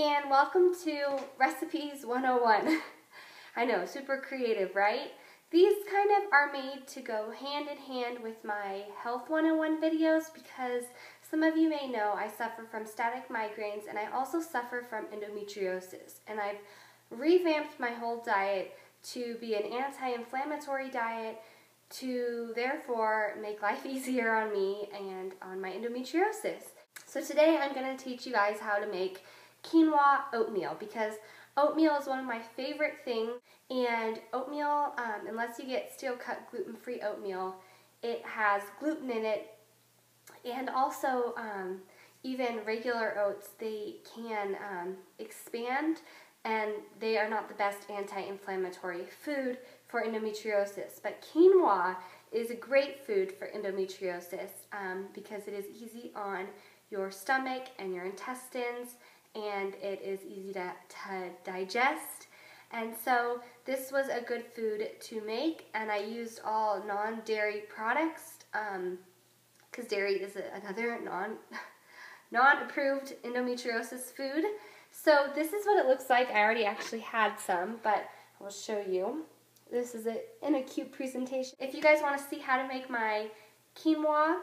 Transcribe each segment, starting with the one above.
And welcome to Recipes 101. I know, super creative, right? These kind of are made to go hand in hand with my Health 101 videos because some of you may know I suffer from static migraines and I also suffer from endometriosis. And I've revamped my whole diet to be an anti-inflammatory diet to therefore make life easier on me and on my endometriosis. So today I'm going to teach you guys how to make quinoa oatmeal because oatmeal is one of my favorite things, and oatmeal, unless you get steel cut gluten-free oatmeal, it has gluten in it, and also even regular oats, they can expand, and they are not the best anti-inflammatory food for endometriosis. But quinoa is a great food for endometriosis because it is easy on your stomach and your intestines, and it is easy to digest. And so this was a good food to make, and I used all non-dairy products because dairy is another non-approved endometriosis food. So this is what it looks like. I already actually had some, but I will show you. This is in a cute presentation. If you guys want to see how to make my quinoa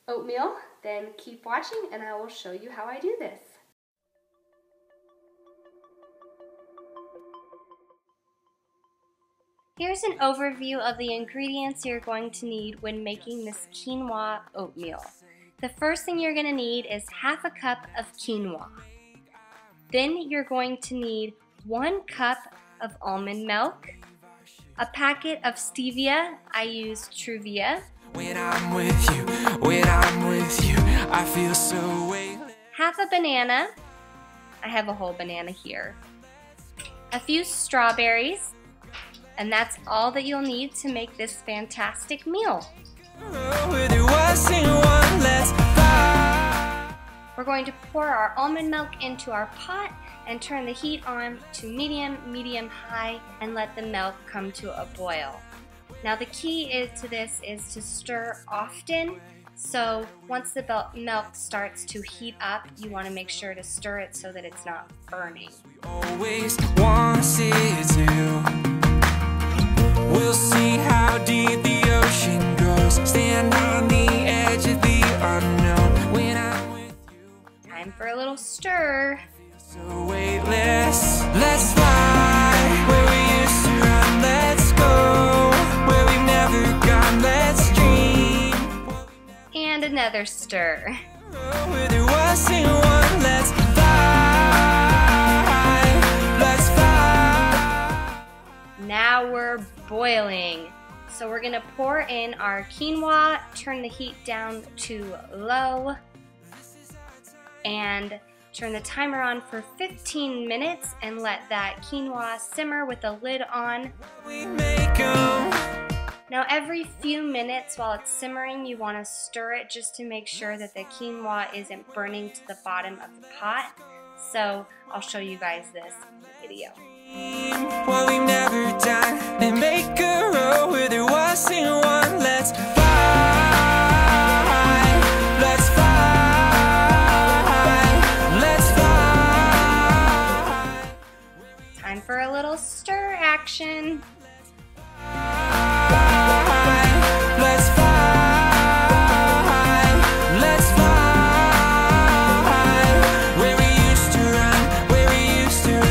oatmeal, then keep watching and I will show you how I do this. Here's an overview of the ingredients you're going to need when making this quinoa oatmeal. The first thing you're going to need is half a cup of quinoa. Then you're going to need 1 cup of almond milk, a packet of stevia. I use Truvia. When I'm with you, I feel so weightless. Half a banana. I have a whole banana here. A few strawberries. And that's all that you'll need to make this fantastic meal. We're going to pour our almond milk into our pot and turn the heat on to medium-high and let the milk come to a boil. Now the key to this is to stir often. So once the milk starts to heat up, you want to make sure to stir it so that it's not burning. Always wanted to. We'll see how deep the ocean goes. Stand on the edge of the unknown. When I'm with you. Time for a little stir. So weightless. Let's fly where we used to run. Let's go where we've never gone. Let's dream. And another stir. Where there wasn't one. Let's fly. Let's fly. Now we're boiling. So we're gonna pour in our quinoa, turn the heat down to low, and turn the timer on for 15 minutes and let that quinoa simmer with the lid on. Now every few minutes while it's simmering, you want to stir it just to make sure that the quinoa isn't burning to the bottom of the pot. So I'll show you guys this in the video. Well, we've never done and make a road where there wasn't one. Let's fly, let's fly, let's fly. Time for a little stir action. Let's fly, let's fly. Where we used to run, where we used to run.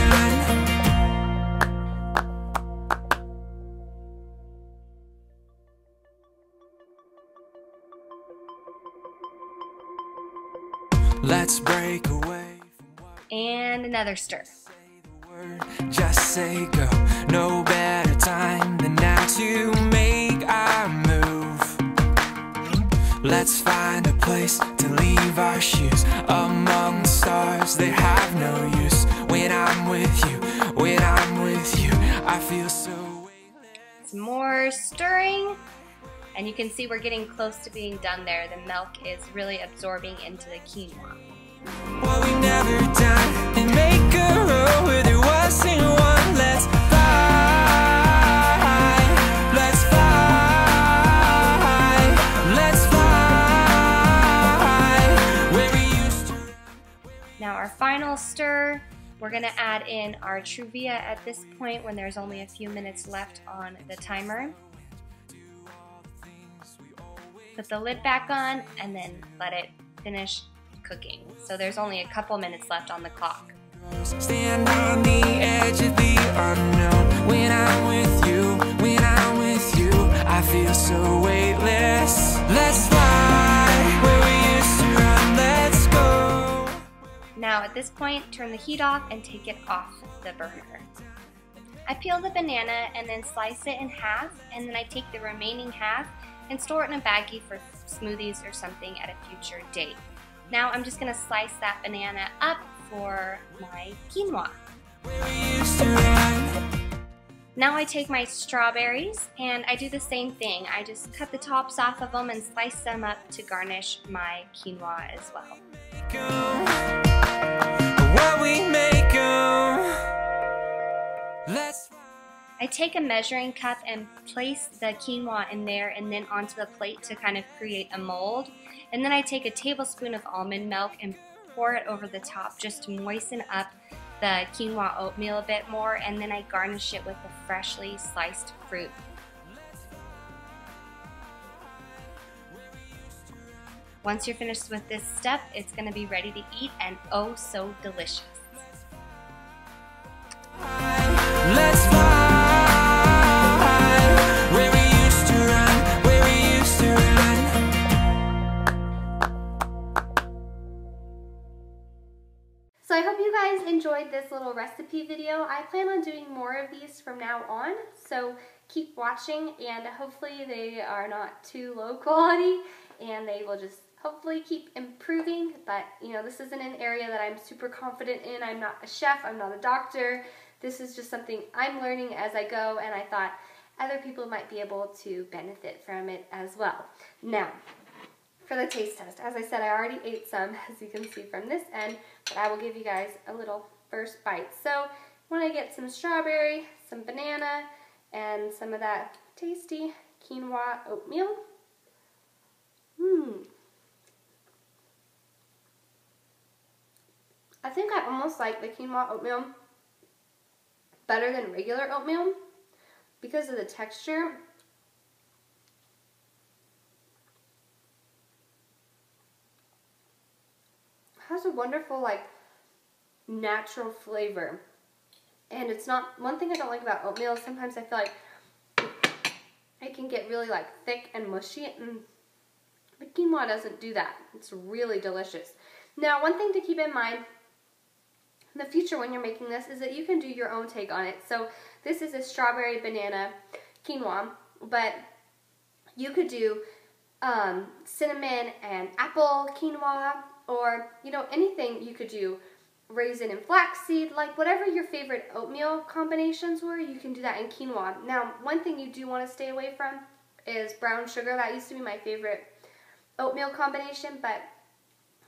Let's break away from what And another stir. just say go. No better time than now to make our move. Let's find a place to leave our shoes among the stars that have no use. When I'm with you, I feel so weightless. Some more stirring. And you can see we're getting close to being done there. The milk is really absorbing into the quinoa. What we never done and make a road where there wasn't one. Let's fly, let's fly, let's fly where we used to. Now our final stir, we're gonna add in our Truvia at this point when there's only a few minutes left on the timer. Put the lid back on and then let it finish cooking. So there's only a couple minutes left on the clock. Stand on the edge of the unknown. When I'm with you, I feel so weightless. Let's fly where we used to run, let's go. Now at this point, turn the heat off and take it off the burner. I peel the banana and then slice it in half, and then I take the remaining half and store it in a baggie for smoothies or something at a future date. Now I'm just gonna slice that banana up for my quinoa. Now I take my strawberries and I do the same thing. I just cut the tops off of them and slice them up to garnish my quinoa as well. I take a measuring cup and place the quinoa in there and then onto the plate to kind of create a mold. And then I take a tablespoon of almond milk and pour it over the top just to moisten up the quinoa oatmeal a bit more, and then I garnish it with the freshly sliced fruit. Once you're finished with this step, it's going to be ready to eat and oh so delicious. Let's fly where we used to run, where we used to run. So I hope you guys enjoyed this little recipe video. I plan on doing more of these from now on, so keep watching and hopefully they are not too low quality and they will just hopefully keep improving. But you know, this isn't an area that I'm super confident in. I'm not a chef, I'm not a doctor. This is just something I'm learning as I go, and I thought other people might be able to benefit from it as well. Now, for the taste test, as I said, I already ate some, as you can see from this end, but I will give you guys a little first bite. So, when I get some strawberry, some banana, and some of that tasty quinoa oatmeal. I think I almost like the quinoa oatmeal better than regular oatmeal because of the texture. It has a wonderful, like, natural flavor. And it's not, one thing I don't like about oatmeal is sometimes I feel like it can get really like thick and mushy, and the quinoa doesn't do that. It's really delicious. Now, one thing to keep in mind in the future when you're making this is that you can do your own take on it. So this is a strawberry banana quinoa, but you could do cinnamon and apple quinoa, or you know, anything. You could do raisin and flaxseed, like whatever your favorite oatmeal combinations were, you can do that in quinoa. Now, one thing you do want to stay away from is brown sugar. That used to be my favorite oatmeal combination, but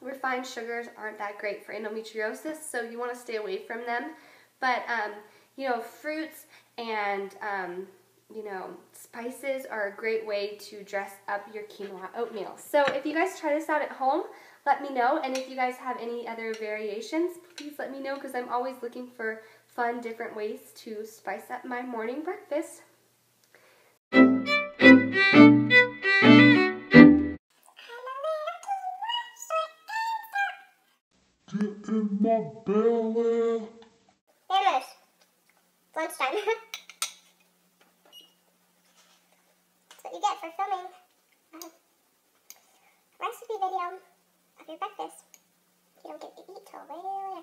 refined sugars aren't that great for endometriosis, so you want to stay away from them. But you know, fruits and you know, spices are a great way to dress up your quinoa oatmeal. So if you guys try this out at home, let me know, and if you guys have any other variations, please let me know, because I'm always looking for fun, different ways to spice up my morning breakfast. Get in my belly. There it is. Lunchtime. That's what you get for filming a recipe video of your breakfast. You don't get to eat till way later.